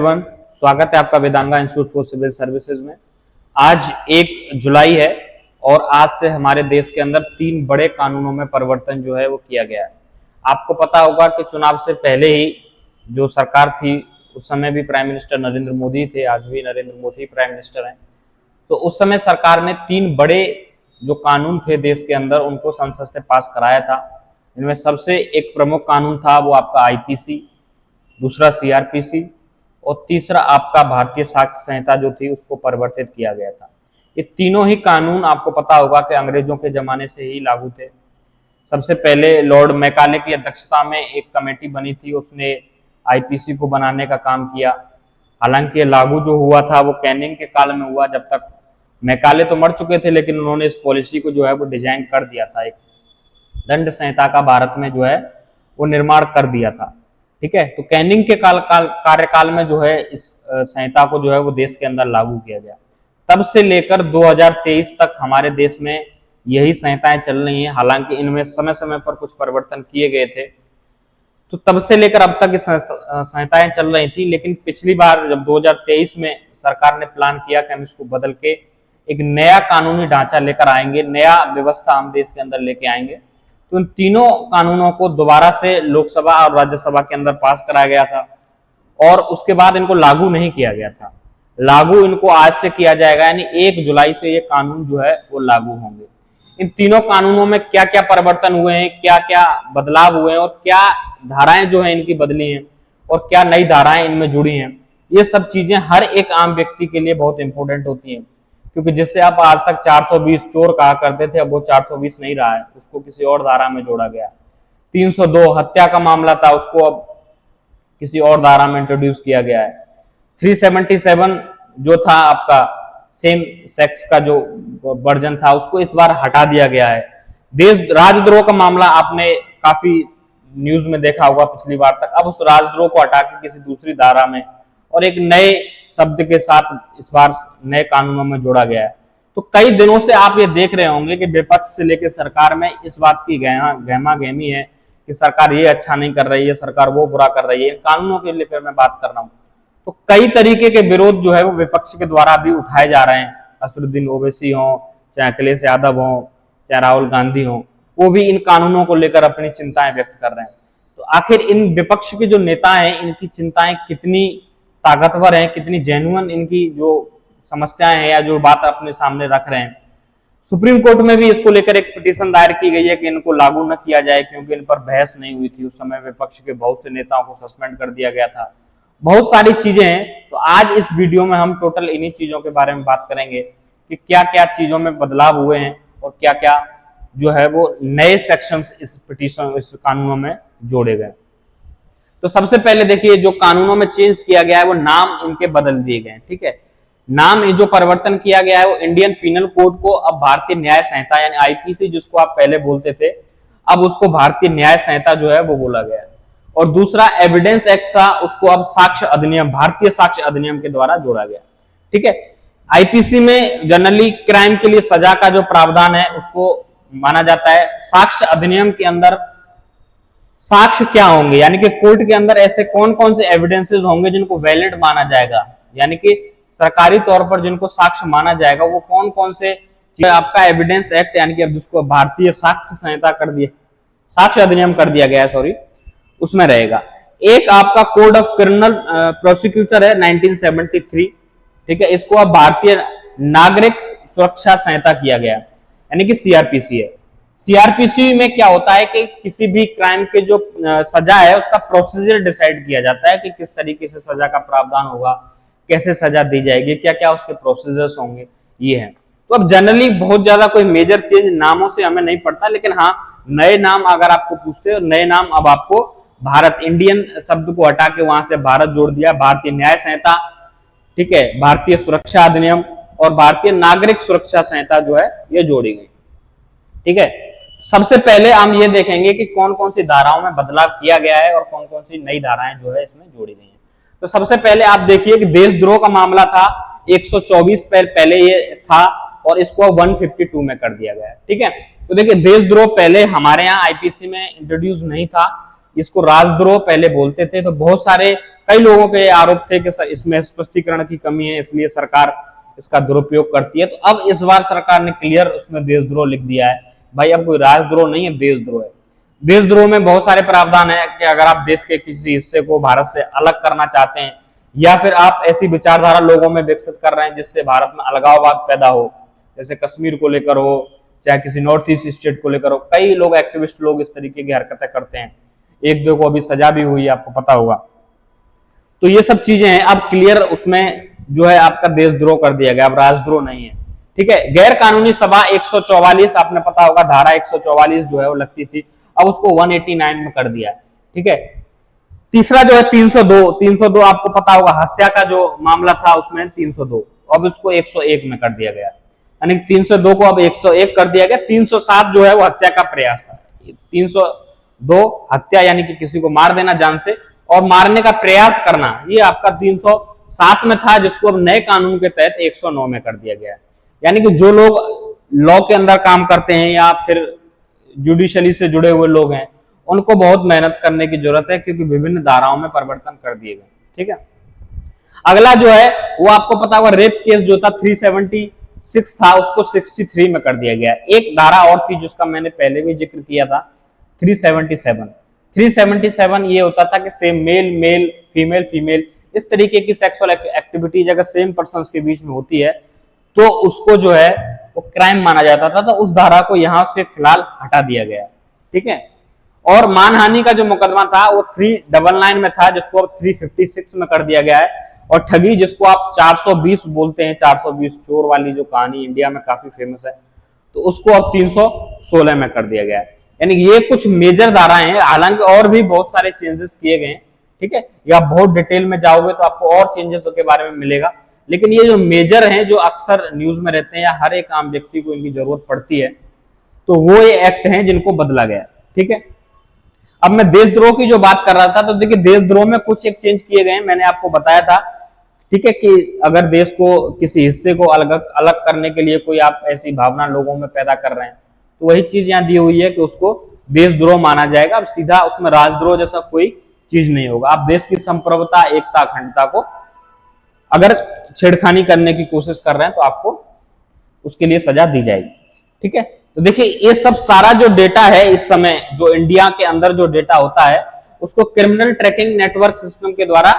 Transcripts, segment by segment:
Everyone, स्वागत है आपका वेदांगा इंस्टीट्यूट फॉर सिविल सर्विसेज में। आज 1 जुलाई है और आज से हमारे देश के अंदर 3 बड़े कानूनों में परिवर्तन जो है वो किया गया है। आपको पता होगा कि चुनाव से पहले ही जो सरकार थी उस समय भी प्राइम मिनिस्टर नरेंद्र मोदी थे, आज भी नरेंद्र मोदी प्राइम मिनिस्टर हैं। तो उस समय सरकार ने 3 बड़े जो कानून थे देश के अंदर उनको संसद से पास कराया था। इनमें सबसे एक प्रमुख कानून था वो आपका आईपीसी, दूसरा सीआरपीसी और तीसरा आपका भारतीय साक्ष्य संहिता जो थी उसको परिवर्तित किया गया था। ये तीनों ही कानून आपको पता होगा कि अंग्रेजों के जमाने से ही लागू थे। सबसे पहले लॉर्ड मैकाले की अध्यक्षता में एक कमेटी बनी थी, उसने आईपीसी को बनाने का काम किया। हालांकि लागू जो हुआ था वो कैनिंग के काल में हुआ, जब तक मैकाले तो मर चुके थे, लेकिन उन्होंने इस पॉलिसी को जो है वो डिजाइन कर दिया था। एक दंड संहिता का भारत में जो है वो निर्माण कर दिया था। ठीक है, तो कैनिंग के कार्यकाल में जो है इस संहिता को जो है वो देश के अंदर लागू किया गया। तब से लेकर 2023 तक हमारे देश में यही संहिताएं चल रही हैं। हालांकि इनमें समय समय पर कुछ परिवर्तन किए गए थे, तो तब से लेकर अब तक संहिताएं चल रही थी। लेकिन पिछली बार जब 2023 में सरकार ने प्लान किया कि हम इसको बदल के एक नया कानूनी ढांचा लेकर आएंगे, नया व्यवस्था हम देश के अंदर लेके आएंगे, तो इन तीनों कानूनों को दोबारा से लोकसभा और राज्यसभा के अंदर पास कराया गया था और उसके बाद इनको लागू नहीं किया गया था। लागू इनको आज से किया जाएगा, यानी 1 जुलाई से ये कानून जो है वो लागू होंगे। इन तीनों कानूनों में क्या क्या परिवर्तन हुए हैं, क्या क्या बदलाव हुए हैं और क्या धाराएं जो है इनकी बदली हैं और क्या नई धाराएं इनमें जुड़ी हैं, ये सब चीजें हर एक आम व्यक्ति के लिए बहुत इंपॉर्टेंट होती हैं। क्योंकि जिससे आप आज तक 420 चोर कहा करते थे, अब वो 420 नहीं रहा है, उसको किसी और धारा में जोड़ा गया। 302 हत्या का मामला था, उसको अब किसी और धारा में इंट्रोड्यूस किया गया है। 377 जो था आपका सेम सेक्स का जो वर्जन था, उसको इस बार हटा दिया गया है। देश राजद्रोह का मामला आपने काफी न्यूज में देखा होगा पिछली बार तक, अब उस राजद्रोह को हटा के किसी दूसरी धारा में और एक नए शब्द के साथ इस बार नए कानूनों में जोड़ा गया है। तो कई दिनों से आप ये देख रहे होंगे कि विपक्ष से लेकर सरकार में इस बात की गहमा गहमी है कि सरकार ये अच्छा नहीं कर रही है, सरकार वो बुरा कर रही है। कानूनों के लेकर मैं बात कर रहा हूँ, तो कई तरीके के विरोध जो है वो विपक्ष के द्वारा भी उठाए जा रहे हैं। असदुद्दीन ओवैसी हो, चाहे अखिलेश यादव हो, चाहे राहुल गांधी हो, वो भी इन कानूनों को लेकर अपनी चिंताएं व्यक्त कर रहे हैं। तो आखिर इन विपक्ष के जो नेता हैं, इनकी चिंताएं कितनी ताकतवर हैं, कितनी जेन्युइन इनकी जो समस्याएं हैं या जो बात अपने सामने रख रहे हैं। सुप्रीम कोर्ट में भी इसको लेकर एक पिटीशन दायर की गई है कि इनको लागू न किया जाए, क्योंकि इन पर बहस नहीं हुई थी। उस समय विपक्ष के बहुत से नेताओं को सस्पेंड कर दिया गया था। बहुत सारी चीजें हैं, तो आज इस वीडियो में हम टोटल इन्हीं चीजों के बारे में बात करेंगे कि क्या क्या चीजों में बदलाव हुए हैं और क्या क्या जो है वो नए सेक्शंस इस कानूनों में जोड़े गए। तो सबसे पहले देखिए, जो कानूनों में चेंज किया गया है वो नाम इनके बदल दिए गए हैं। ठीक है, नाम जो परिवर्तन किया गया है वो इंडियन पीनल कोड को अब भारतीय न्याय संहिता यानी आईपीसी जिसको आप पहले बोलते थे, अब उसको भारतीय न्याय संहिता जो है वो बोला गया है। और दूसरा एविडेंस एक्ट था, उसको अब साक्ष्य अधिनियम, भारतीय साक्ष्य अधिनियम के द्वारा जोड़ा गया। ठीक है, आईपीसी में जनरली क्राइम के लिए सजा का जो प्रावधान है उसको माना जाता है। साक्ष्य अधिनियम के अंदर साक्ष्य क्या होंगे, यानी कि कोर्ट के अंदर ऐसे कौन कौन से एविडेंसेस होंगे जिनको वैलिड माना जाएगा, यानी कि सरकारी तौर पर जिनको साक्ष्य माना जाएगा वो कौन कौन से आपका एविडेंस एक्ट यानी कि अब जिसको भारतीय साक्ष्य संहिता कर दिया, साक्ष्य अधिनियम कर दिया गया है, सॉरी, उसमें रहेगा। एक आपका कोड ऑफ क्रिमिनल प्रोसिक्यूटर है 1973। ठीक है, इसको अब भारतीय नागरिक सुरक्षा संहिता किया गया यानी कि सीआरपीसी है। सीआरपीसी में क्या होता है कि किसी भी क्राइम के जो सजा है उसका प्रोसीजर डिसाइड किया जाता है कि किस तरीके से सजा का प्रावधान होगा, कैसे सजा दी जाएगी, क्या क्या उसके प्रोसीजर्स होंगे, ये है। तो अब जनरली बहुत ज्यादा कोई मेजर चेंज नामों से हमें नहीं पड़ता, लेकिन हाँ नए नाम अगर आपको पूछते हो, नए नाम अब आपको भारत, इंडियन शब्द को हटा के वहां से भारत जोड़ दिया, भारतीय न्याय संहिता, ठीक है, भारतीय सुरक्षा अधिनियम और भारतीय नागरिक सुरक्षा संहिता जो है ये जोड़ी गई। ठीक है, सबसे पहले हम ये देखेंगे कि कौन कौन सी धाराओं में बदलाव किया गया है और कौन कौन सी नई धाराएं जो है इसमें जोड़ी गई हैं। तो सबसे पहले आप देखिए कि देशद्रोह का मामला था 124 पहले ये था और इसको 152 में कर दिया गया है। ठीक है, तो देखिए देशद्रोह पहले हमारे यहाँ आईपीसी में इंट्रोड्यूस नहीं था, इसको राजद्रोह पहले बोलते थे। तो बहुत सारे कई लोगों के आरोप थे कि इसमें स्पष्टीकरण की कमी है, इसलिए सरकार इसका दुरुपयोग करती है। तो अब इस बार सरकार ने क्लियर उसमें देशद्रोह लिख दिया है। भाई अब कोई राजद्रोह नहीं है, देशद्रोह है। देशद्रोह में बहुत सारे प्रावधान है कि अगर आप देश के किसी हिस्से को भारत से अलग करना चाहते हैं या फिर आप ऐसी विचारधारा लोगों में विकसित कर रहे हैं जिससे भारत में अलगाववाद पैदा हो, जैसे कश्मीर को लेकर हो, चाहे किसी नॉर्थ ईस्ट स्टेट को लेकर हो, कई लोग एक्टिविस्ट लोग इस तरीके की हरकतें करते हैं। एक दो को अभी सजा भी हुई है, आपको पता होगा। तो ये सब चीजें हैं। अब क्लियर उसमें जो है आपका देशद्रोह कर दिया गया, अब राजद्रोह नहीं है। ठीक है। गैर कानूनी सभा 144, आपने पता होगा धारा 144 जो है वो लगती थी, अब उसको 189 में कर दिया है। ठीक है। तीसरा जो है 302 आपको पता होगा हत्या का जो मामला था उसमें 302, अब उसको 101 में कर दिया गया, यानी 302 को अब 101 कर दिया गया। 307 जो है वो हत्या का प्रयास था। 302 हत्या यानी कि किसी को मार देना जान से, और मारने का प्रयास करना ये आपका 307 में था, जिसको अब नए कानून के तहत 109 में कर दिया गया है। यानी कि जो लोग लॉ के अंदर काम करते हैं या फिर जुडिशरी से जुड़े हुए लोग हैं, उनको बहुत मेहनत करने की जरूरत है, क्योंकि विभिन्न धाराओं में परिवर्तन कर दिए गए। ठीक है। अगला जो है वो आपको पता होगा रेप केस जो था 376 था, उसको 63 में कर दिया गया। एक धारा और थी जिसका मैंने पहले भी जिक्र किया था, 377 ये होता था कि same male male, female female, इस तरीके की सेक्सुअल एक्टिविटीज अगर सेम पर्सन के बीच में होती है तो उसको जो है वो क्राइम माना जाता था। तो उस धारा को यहां से फिलहाल हटा दिया गया। ठीक है। और मानहानि का जो मुकदमा था वो 399 में था, जिसको अब 356 में कर दिया गया है। और ठगी जिसको आप 420 बोलते हैं, 420 चोर वाली जो कहानी इंडिया में काफी फेमस है, तो उसको अब 316 में कर दिया गया है। यानी ये कुछ मेजर धाराएं हैं, हालांकि और भी बहुत सारे चेंजेस किए गए हैं। ठीक है। या बहुत डिटेल में जाओगे तो आपको और चेंजेस के बारे में मिलेगा, लेकिन ये जो मेजर हैं जो अक्सर न्यूज में रहते हैं या हर एक आम व्यक्ति को इनकी जरूरत पड़ती है, तो वो ये एक्ट हैं जिनको बदला गया। ठीक है। अब मैं देशद्रोह की जो बात कर रहा था, तो देखिए देशद्रोह में कुछ एक चेंज किए गए हैं, मैंने आपको बताया था। ठीक है। कि अगर देश को किसी हिस्से को अलग अलग करने के लिए कोई आप ऐसी भावना लोगों में पैदा कर रहे हैं, तो वही चीज यहाँ दी हुई है कि उसको देशद्रोह माना जाएगा। अब सीधा उसमें राजद्रोह जैसा कोई चीज नहीं होगा। आप देश की संप्रभुता, एकता, अखंडता को अगर छेड़खानी करने की कोशिश कर रहे हैं तो आपको उसके लिए सजा दी जाएगी। ठीक है। तो देखिए ये सब सारा जो डेटा है इस समय जो इंडिया के अंदर जो डेटा होता है उसको क्रिमिनल ट्रैकिंग नेटवर्क सिस्टम के द्वारा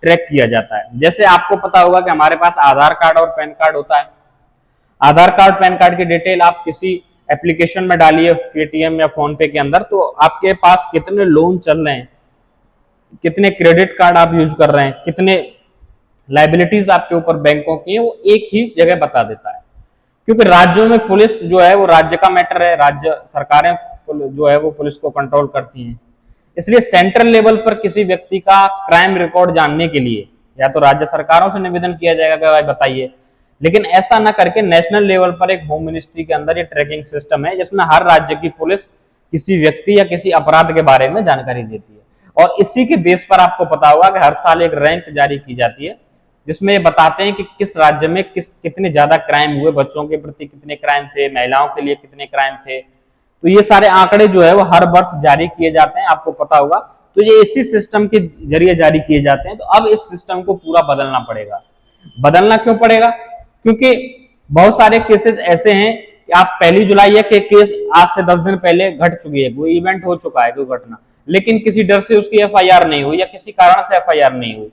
ट्रैक किया जाता है। जैसे आपको पता होगा कि हमारे पास आधार कार्ड और पैन कार्ड होता है। आधार कार्ड पैन कार्ड की डिटेल आप किसी एप्लीकेशन में डालिए, पेटीएम या फोन पे के अंदर, तो आपके पास कितने लोन चल रहे हैं, कितने क्रेडिट कार्ड आप यूज कर रहे हैं, कितने लाइबिलिटीज आपके ऊपर बैंकों की है, वो एक ही जगह बता देता है। क्योंकि राज्यों में पुलिस जो है वो राज्य का मैटर है, राज्य सरकारें जो है वो पुलिस को कंट्रोल करती हैं। इसलिए सेंट्रल लेवल पर किसी व्यक्ति का क्राइम रिकॉर्ड जानने के लिए या तो राज्य सरकारों से निवेदन किया जाएगा कि भाई बताइए, लेकिन ऐसा ना करके नेशनल लेवल पर एक होम मिनिस्ट्री के अंदर ये ट्रैकिंग सिस्टम है जिसमें हर राज्य की पुलिस किसी व्यक्ति या किसी अपराध के बारे में जानकारी देती है। और इसी के बेस पर आपको पता होगा कि हर साल एक रैंक जारी की जाती है जिसमें ये बताते हैं कि किस राज्य में कितने ज्यादा क्राइम हुए, बच्चों के प्रति कितने क्राइम थे, महिलाओं के लिए कितने क्राइम थे। तो ये सारे आंकड़े जो है वो हर वर्ष जारी किए जाते हैं, आपको पता होगा। तो ये इसी सिस्टम के जरिए जारी किए जाते हैं। तो अब इस सिस्टम को पूरा बदलना पड़ेगा। बदलना क्यों पड़ेगा? क्योंकि बहुत सारे केसेस ऐसे हैं कि आप 1 जुलाई के केस आज से 10 दिन पहले घट चुकी है, कोई इवेंट हो चुका है, कोई घटना, लेकिन किसी डर से उसकी एफआईआर नहीं हुई या किसी कारण से एफआईआर नहीं हुई।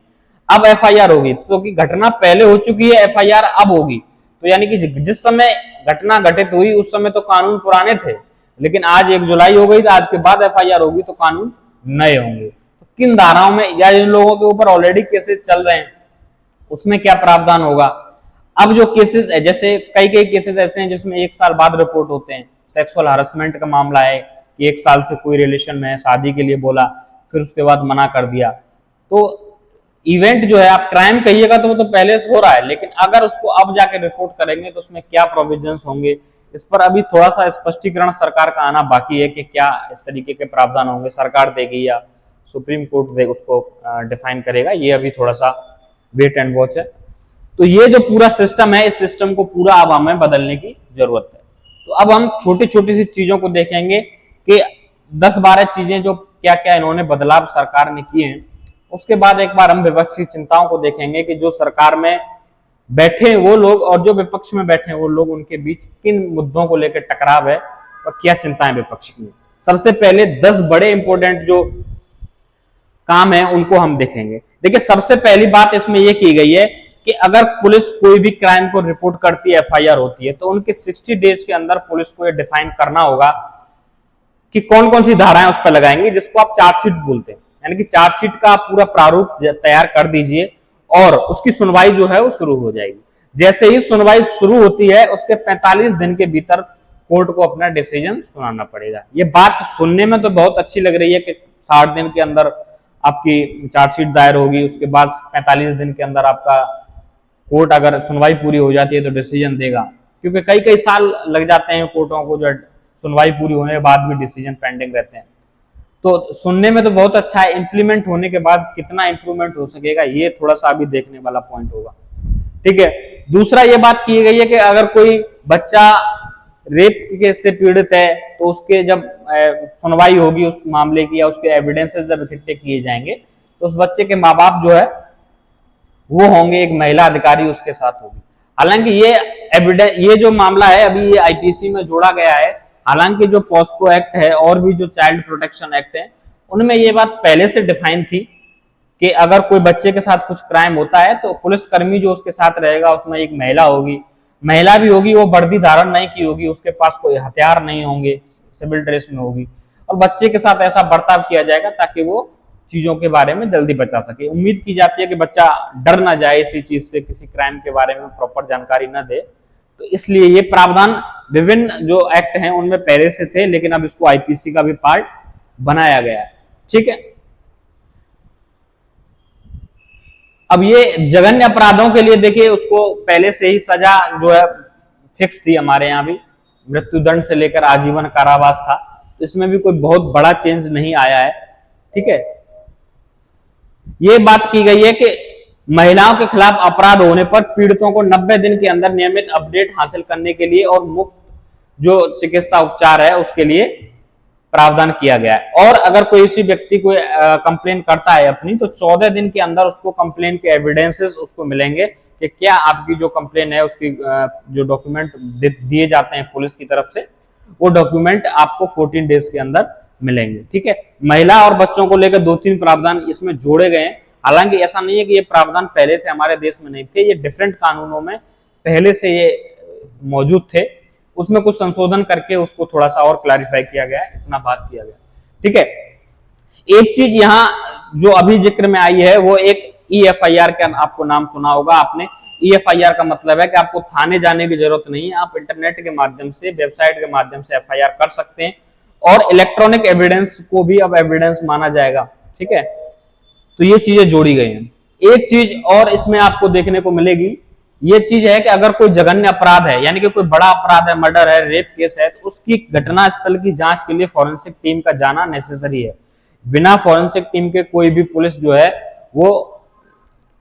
अब एफआईआर होगी तो कि घटना पहले हो चुकी है, एफआईआर अब होगी। तो यानी कि जिस समय घटना घटित हुई उस समय तो कानून पुराने थे, लेकिन आज 1 जुलाई हो गई तो आज के बाद एफआईआर होगी तो कानून नए होंगे। तो किन धाराओं में या जिन लोगों के ऊपर ऑलरेडी केसेस चल रहे हैं उसमें क्या प्रावधान होगा? अब जो केसेस है, जैसे कई केसेस ऐसे हैं जिसमें 1 साल बाद रिपोर्ट होते हैं। सेक्सुअल हरासमेंट का मामला है कि 1 साल से कोई रिलेशन में है, शादी के लिए बोला, फिर उसके बाद मना कर दिया। तो इवेंट जो है आप क्राइम कहिएगा तो वो तो पहले से हो रहा है, लेकिन अगर उसको अब जाके रिपोर्ट करेंगे तो उसमें क्या प्रोविजंस होंगे, इस पर अभी थोड़ा सा स्पष्टीकरण सरकार का आना बाकी है कि क्या इस तरीके के प्रावधान होंगे, सरकार देगी या सुप्रीम कोर्ट दे उसको डिफाइन करेगा। ये अभी थोड़ा सा वेट एंड वॉच है। तो ये जो पूरा सिस्टम है, इस सिस्टम को पूरा अब हमें बदलने की जरूरत है। तो अब हम छोटी छोटी सी चीजों को देखेंगे कि 10-12 चीजें जो क्या क्या इन्होंने बदलाव सरकार ने किए हैं उसके बाद एक बार हम विपक्ष की चिंताओं को देखेंगे कि जो सरकार में बैठे हैं वो लोग और जो विपक्ष में बैठे हैं वो लोग, उनके बीच किन मुद्दों को लेकर टकराव है और क्या चिंताएं विपक्ष की। सबसे पहले 10 बड़े इंपॉर्टेंट जो काम है उनको हम देखेंगे। देखिए, सबसे पहली बात इसमें यह की गई है कि अगर पुलिस कोई भी क्राइम को रिपोर्ट करती है, एफआईआर होती है, तो उनके 60 डेज के अंदर पुलिस को यह डिफाइन करना होगा कि कौन कौन सी धाराएं उस पर लगाएंगे, जिसको आप चार्जशीट बोलते हैं। यानी कि चार्जशीट का आप पूरा प्रारूप तैयार कर दीजिए और उसकी सुनवाई जो है वो शुरू हो जाएगी। जैसे ही सुनवाई शुरू होती है उसके 45 दिन के भीतर कोर्ट को अपना डिसीजन सुनाना पड़ेगा। ये बात सुनने में तो बहुत अच्छी लग रही है कि 60 दिन के अंदर आपकी चार्जशीट दायर होगी, उसके बाद 45 दिन के अंदर आपका कोर्ट अगर सुनवाई पूरी हो जाती है तो डिसीजन देगा, क्योंकि कई कई साल लग जाते हैं कोर्टों को, जो सुनवाई पूरी होने के बाद भी डिसीजन पेंडिंग रहते हैं। तो सुनने में तो बहुत अच्छा है, इंप्लीमेंट होने के बाद कितना इंप्रूवमेंट हो सकेगा ये थोड़ा सा अभी देखने वाला पॉइंट होगा। ठीक है, दूसरा ये बात की गई है कि अगर कोई बच्चा रेप केस से पीड़ित है तो उसके जब सुनवाई होगी उस मामले की या उसके एविडेंसेस जब इकट्ठे किए जाएंगे तो उस बच्चे के माँ बाप जो है वो होंगे, एक महिला अधिकारी उसके साथ होगी। हालांकि ये जो मामला है अभी ये आईपीसी में जोड़ा गया है। हालांकि जो पॉस्को एक्ट है और भी जो चाइल्ड प्रोटेक्शन एक्ट है उनमें ये बात पहले से डिफाइन थी कि अगर कोई बच्चे के साथ कुछ क्राइम होता है तो पुलिसकर्मी जो उसके साथ रहेगा उसमें एक महिला होगी, महिला भी होगी, वो वर्दी धारण नहीं की होगी, उसके पास कोई हथियार नहीं होंगे, सिविल ड्रेस में होगी, और बच्चे के साथ ऐसा बर्ताव किया जाएगा ताकि वो चीजों के बारे में जल्दी बता सके। उम्मीद की जाती है कि बच्चा डर ना जाए इसी चीज से, किसी क्राइम के बारे में प्रॉपर जानकारी ना दे, तो इसलिए ये प्रावधान विभिन्न जो एक्ट हैं उनमें पहले से थे, लेकिन अब इसको आईपीसी का भी पार्ट बनाया गया है। ठीक है, अब ये जघन्य अपराधों के लिए देखिए उसको पहले से ही सजा जो है फिक्स थी, हमारे यहाँ भी मृत्युदंड से लेकर आजीवन कारावास था, तो इसमें भी कोई बहुत बड़ा चेंज नहीं आया है। ठीक है, ये बात की गई है कि महिलाओं के खिलाफ अपराध होने पर पीड़ितों को 90 दिन के अंदर नियमित अपडेट हासिल करने के लिए और मुफ्त जो चिकित्सा उपचार है उसके लिए प्रावधान किया गया है। और अगर कोई इसी व्यक्ति को कंप्लेन करता है अपनी, तो 14 दिन के अंदर उसको कंप्लेन के एविडेंसेस उसको मिलेंगे कि क्या आपकी जो कंप्लेन है उसकी जो डॉक्यूमेंट दिए जाते हैं पुलिस की तरफ से, वो डॉक्यूमेंट आपको 14 डेज के अंदर मिलेंगे। ठीक है, महिला और बच्चों को लेकर 2-3 प्रावधान इसमें जोड़े गए हैं। हालांकि ऐसा नहीं है कि ये प्रावधान पहले से हमारे देश में नहीं थे, ये डिफरेंट कानूनों में पहले से ये मौजूद थे, उसमें कुछ संशोधन करके उसको थोड़ा सा और क्लैरिफाई किया गया है, इतना बात किया गया। ठीक है, एक चीज यहाँ जो अभी जिक्र में आई है वो एक EFIR का आपको नाम सुना होगा आपने। EFIR का मतलब है कि आपको थाने जाने की जरूरत नहीं है, आप इंटरनेट के माध्यम से, वेबसाइट के माध्यम से FIR कर सकते हैं और इलेक्ट्रॉनिक एविडेंस को भी अब एविडेंस माना जाएगा। ठीक है, तो ये चीजें जोड़ी गई हैं। एक चीज और इसमें आपको देखने को मिलेगी, ये चीज है कि अगर कोई जघन्य अपराध है, यानी कि कोई बड़ा अपराध है, मर्डर है, रेप केस है, तो उसकी घटना स्थल की जांच के लिए फॉरेंसिक टीम का जाना नेसेसरी है। बिना फॉरेंसिक टीम के कोई भी पुलिस जो है वो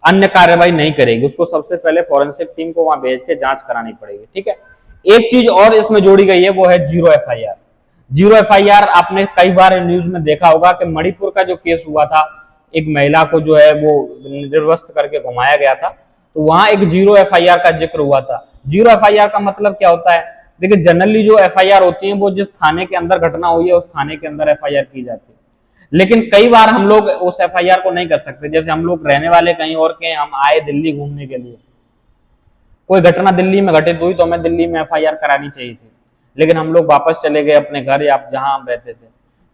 अन्य कार्रवाई नहीं करेगी, उसको सबसे पहले फॉरेंसिक टीम को वहां भेज के जांच करानी पड़ेगी। ठीक है, एक चीज और इसमें जोड़ी गई है वो है जीरो FIR। जीरो FIR आपने कई बार न्यूज में देखा होगा कि मणिपुर का जो केस हुआ था, एक महिला को जो है वो निर्वस्त्र करके घुमाया गया था, तो वहां एक जीरो FIR का जिक्र हुआ था। जीरो FIR का मतलब क्या होता है? देखिए, जनरली जो FIR होती है वो जिस थाने के अंदर घटना हुई है उस थाने के अंदर FIR की जाती है, लेकिन कई बार हम लोग उस FIR को नहीं कर सकते। जैसे हम लोग रहने वाले कहीं और के, हम आए दिल्ली घूमने के लिए, कोई घटना दिल्ली में घटित हुई तो हमें दिल्ली में FIR करानी चाहिए थी, लेकिन हम लोग वापस चले गए अपने घर या जहां हम रहते थे।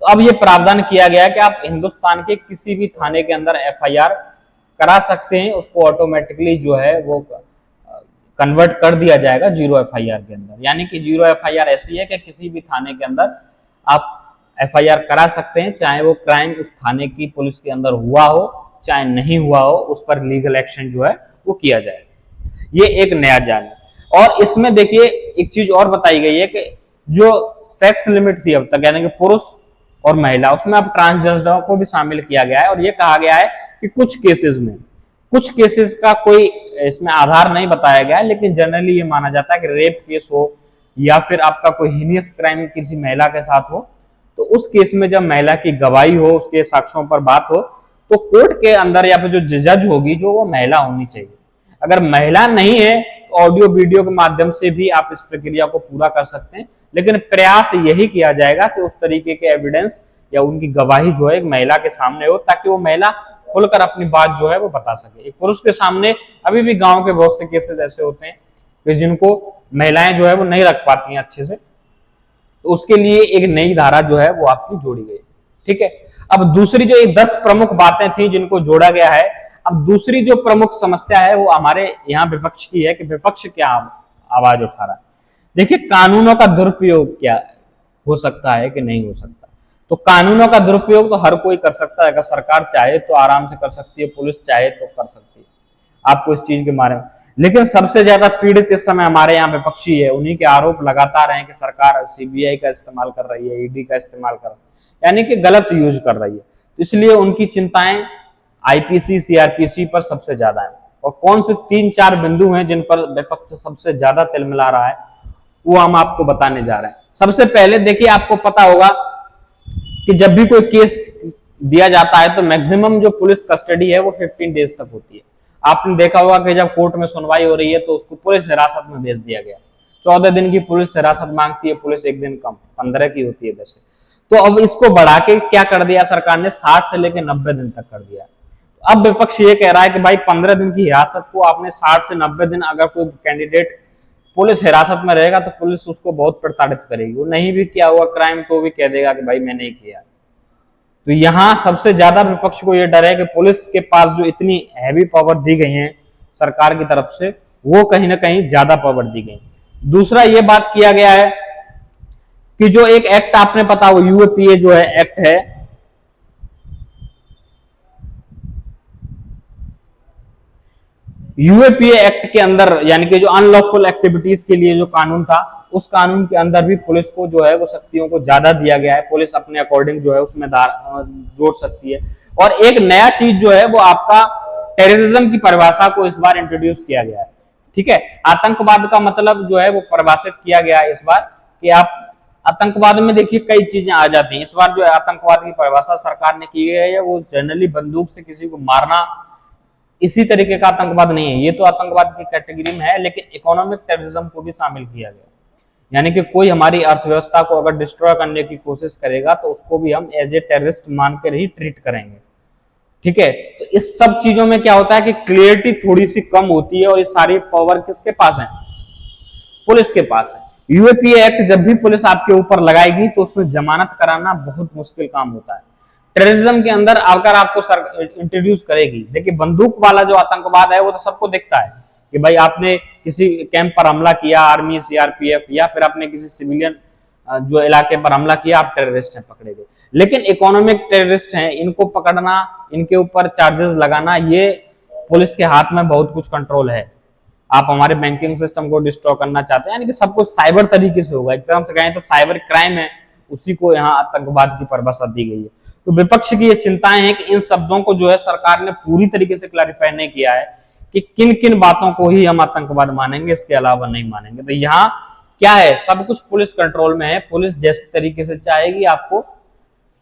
तो अब ये प्रावधान किया गया है कि आप हिंदुस्तान के किसी भी थाने के अंदर FIR करा सकते हैं, उसको ऑटोमेटिकली जो है वो कन्वर्ट कर दिया जाएगा जीरो FIR के अंदर। यानी कि जीरो FIR ऐसी है कि किसी भी थाने के अंदर आप FIR करा सकते हैं, चाहे वो क्राइम उस थाने की पुलिस के अंदर हुआ हो चाहे नहीं हुआ हो, उस पर लीगल एक्शन जो है वो किया जाएगा। ये एक नया जाल है। और इसमें देखिए एक चीज और बताई गई है कि जो सेक्स लिमिट थी अब तक, यानी कि पुरुष और महिला, उसमें अब ट्रांसजेंडर को भी शामिल किया गया है। और ये कहा गया है कि कुछ केसेस का कोई इसमें आधार नहीं बताया गया है, लेकिन जनरली ये माना जाता है कि रेप केस हो या फिर आपका कोई हीनियस क्राइम किसी महिला के साथ हो, तो उस केस में जब महिला की गवाही हो, उसके साक्ष्यों पर बात हो, तो कोर्ट के अंदर या फिर जो जज होगी जो वो महिला होनी चाहिए। अगर महिला नहीं है तो ऑडियो वीडियो के माध्यम से भी आप इस प्रक्रिया को पूरा कर सकते हैं, लेकिन प्रयास यही किया जाएगा कि उस तरीके के एविडेंस या उनकी गवाही जो है एक महिला के सामने हो, ताकि वो महिला खुलकर अपनी बात जो है वो बता सके। एक पुरुष के सामने अभी भी गांव के बहुत से केसेस ऐसे होते हैं कि जिनको महिलाएं जो है वो नहीं रख पाती हैं अच्छे से, तो उसके लिए एक नई धारा जो है वो आपकी जोड़ी गई। ठीक है, अब दूसरी जो 10 प्रमुख बातें थी जिनको जोड़ा गया है, अब दूसरी जो प्रमुख समस्या है वो हमारे यहाँ विपक्ष की है कि विपक्ष क्या आवाज उठा रहा है। देखिए, कानूनों का दुरुपयोग क्या हो सकता है कि नहीं हो सकता। तो कानूनों का दुरुपयोग तो हर कोई कर सकता है, अगर सरकार चाहे तो आराम से कर सकती है, पुलिस चाहे तो कर सकती है आपको इस चीज के बारे में। लेकिन सबसे ज्यादा पीड़ित इस समय हमारे यहाँ विपक्षी है, उन्हीं के आरोप लगातार हैं कि सरकार सीबीआई का इस्तेमाल कर रही है, ईडी का इस्तेमाल कर रही है, यानी कि गलत यूज कर रही है। तो इसलिए उनकी चिंताएं आईपीसी सीआरपीसी पर सबसे ज्यादा है। और कौन से 3-4 बिंदु हैं जिन पर विपक्ष सबसे ज्यादा तिलमिला रहा है, वो हम आपको बताने जा रहे हैं। सबसे पहले देखिए, आपको पता होगा कि जब भी कोई केस दिया जाता है तो मैक्सिमम जो पुलिस कस्टडी है वो 15 डेज तक होती है। आपने देखा होगा कि जब कोर्ट में सुनवाई हो रही है तो उसको पुलिस हिरासत में भेज दिया गया। 14 दिन की पुलिस हिरासत मांगती है, पुलिस 1 दिन कम 15 की होती है वैसे। तो अब इसको बढ़ा के क्या कर दिया सरकार ने, 60 से लेकर 90 दिन तक कर दिया। अब विपक्ष ये कह रहा है कि भाई 15 दिन की हिरासत को आपने 60 से 90 दिन, अगर कोई कैंडिडेट पुलिस हिरासत में रहेगा तो पुलिस उसको बहुत प्रताड़ित करेगी। वो नहीं भी किया हुआ क्राइम तो भी कह देगा कि भाई मैंने ही किया। तो यहां सबसे ज्यादा विपक्ष को यह डर है कि पुलिस के पास जो इतनी हैवी पावर दी गई है सरकार की तरफ से, वो कहीं ना कहीं ज्यादा पावर दी गई। दूसरा ये बात किया गया है कि जो एक एक्ट आपने पता वो यूएपीए जो है एक्ट है, यूएपीए एक्ट के अंदर यानी कि जो अनलॉफुल एक्टिविटीज के लिए जो कानून था, उस कानून के अंदर भी पुलिस को जो है वो शक्तियों को ज्यादा दिया गया है। पुलिस अपने अकॉर्डिंग जो है उसमें जोड़ सकती है। और एक नया चीज जो है वो आपका टेररिज्म की परिभाषा को इस बार इंट्रोड्यूस किया गया है। ठीक है, आतंकवाद का मतलब जो है वो परिभाषित किया गया है इस बार कि आप आतंकवाद में देखिए कई चीजें आ जाती हैं। इस बार जो है आतंकवाद की परिभाषा सरकार ने की है वो जनरली बंदूक से किसी को मारना, इसी तरीके का आतंकवाद नहीं है। ये तो आतंकवाद की कैटेगरी में है, लेकिन इकोनॉमिक टेररिज्म को भी शामिल किया गया, यानी कि कोई हमारी अर्थव्यवस्था को अगर डिस्ट्रॉय करने की कोशिश करेगा तो उसको भी हम एज ए टेररिस्ट मानकर ही ट्रीट करेंगे। ठीक है, तो इस सब चीजों में क्या होता है कि क्लियरिटी थोड़ी सी कम होती है, और ये सारी पावर किसके पास है, पुलिस के पास है। यूएपीए एक्ट जब भी पुलिस आपके ऊपर लगाएगी तो उसमें जमानत कराना बहुत मुश्किल काम होता है। टेररिज्म के अंदर अगर आपको इंट्रोड्यूस करेगी, देखिए बंदूक वाला जो आतंकवाद है वो तो सबको दिखता है कि भाई आपने किसी कैंप पर हमला किया, आर्मी सीआरपीएफ, या फिर आपने किसी सिविलियन जो इलाके पर हमला किया, आप टेररिस्ट हैं, पकड़े गए। लेकिन इकोनॉमिक टेररिस्ट हैं, इनको पकड़ना, इनके ऊपर चार्जेस लगाना, ये पुलिस के हाथ में बहुत कुछ कंट्रोल है। आप हमारे बैंकिंग सिस्टम को डिस्ट्रॉय करना चाहते हैं, यानी कि सब कुछ साइबर तरीके से होगा। एक तरह से कहें तो साइबर क्राइम है, उसी को यहाँ आतंकवाद की परिभाषा दी गई है। तो विपक्ष की ये चिंताएं हैं कि इन शब्दों को जो है सरकार ने पूरी तरीके से क्लैरिफाई नहीं किया है कि किन किन बातों को ही हम आतंकवाद मानेंगे, इसके अलावा नहीं मानेंगे। तो यहाँ क्या है, सब कुछ पुलिस कंट्रोल में है। पुलिस जैसे तरीके से चाहेगी आपको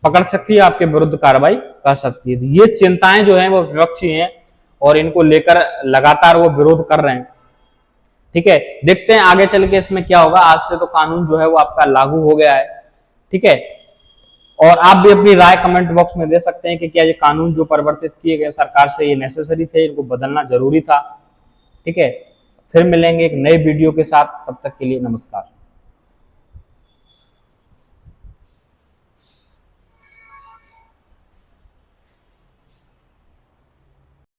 पकड़ सकती है, आपके विरुद्ध कार्रवाई कर सकती है। तो ये चिंताएं जो है वो विपक्षी हैं और इनको लेकर लगातार वो विरोध कर रहे हैं। ठीक है, देखते हैं आगे चल के इसमें क्या होगा। आज से तो कानून जो है वो आपका लागू हो गया है। ठीक है, और आप भी अपनी राय कमेंट बॉक्स में दे सकते हैं कि क्या ये कानून जो परिवर्तित किए गए सरकार से ये नेसेसरी थे, इनको बदलना जरूरी था। ठीक है, फिर मिलेंगे एक नए वीडियो के साथ, तब तक के लिए नमस्कार।